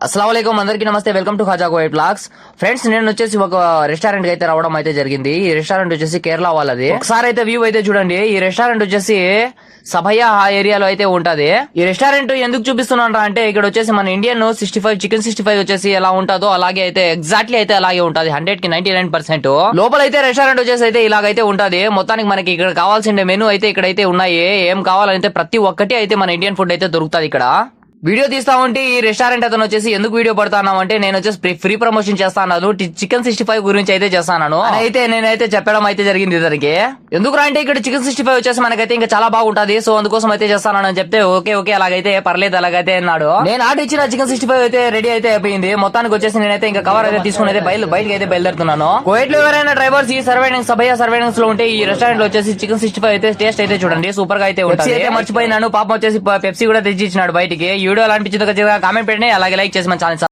అస్సలాముఅలైకుం అందరికీ నమస్తే. Welcome to Khaja కోయ్ బ్లాగ్స్. ఫ్రెండ్స్, నేను వచ్చేసి ఒక రెస్టారెంట్ కి అయితే రావడం అయితే జరిగింది. ఈ రెస్టారెంట్ వచ్చేసి కేరళ వాళ్ళది. ఒకసారి అయితే వ్యూ అయితే చూడండి. ఈ రెస్టారెంట్ వచ్చేసి సభయ ఏరియాలో అయితే ఉంటది. ఈ రెస్టారెంట్ ఎందుకు చూపిస్తున్నా అంటే ఇక్కడ వచ్చేసి మన ఇండియన్ 65 చికెన్ 65 వచ్చేసి ఎలా ఉంటుందో అలాగే అయితే ఎగ్జాక్ట్లీ అయితే అలాగే ఉంటది. 100కి 99%. లోపల అయితే రెస్టారెంట్ వచ్చేసి అయితే ఇలాగైతే ఉంటది. మొత్తానికి మనకి ఇక్కడ కావాల్సిన మెనూ అయితే ఇక్కడైతే ఉన్నాయి. ఏం కావాలంటే ప్రతి ఒక్కటి అయితే మన ఇండియన్ ఫుడ్ అయితే దొరుకుతుంది ఇక్కడ. వీడియో తీస్తా ఉంటే ఈ రెస్టారెంట్ అతను వచ్చేసి ఎందుకు వీడియో పడతాను అంటే నేను వచ్చేసి ఫ్రీ ప్రమోషన్ చేస్తాను. చికెన్ 65 గురించి అయితే చేస్తాను. అయితే నేనైతే చెప్పడం అయితే జరిగింది ఇతనికి. ఎందుకు అంటే ఇక్కడ చికెన్ 65 వచ్చేసి మనకైతే ఇంకా చాలా బాగుంటది. సో అందుకోసం అయితే చేస్తానని చెప్తే ఓకే అలాగైతే పర్లేదు అలాగైతే అన్నాడు. నేను ఆర్డర్ ఇచ్చిన చికెన్ 65 అయితే రెడీ అయితే అయిపోయింది. మొత్తానికి వచ్చేసి నేనైతే ఇంకా కవర్ అయితే తీసుకుని అయితే బయటకి అయితే బయలుదేరుతున్నాను. కోయట్ లో ఎవరైనా డ్రైవర్స్ ఈ సర్వైనింగ్స్ సభయ సర్వైనింగ్స్ లో ఉంటే ఈ రెస్టారెంట్ లో వచ్చేసి చికెన్ 65 అయితే టేస్ట్ అయితే చూడండి సూపర్ గా అయితే ఉంటుంది. అయితే మర్చిపోయినాను, పాపం వచ్చేసి పెప్సీ కూడా తెచ్చి ఇచ్చినాడు బయటికి. ఈ వీడియో ఎలా అనిపించిందో ఖచ్చితంగా కామెంట్ పెట్టండి. అలాగే లైక్ చేసి మన ఛానల్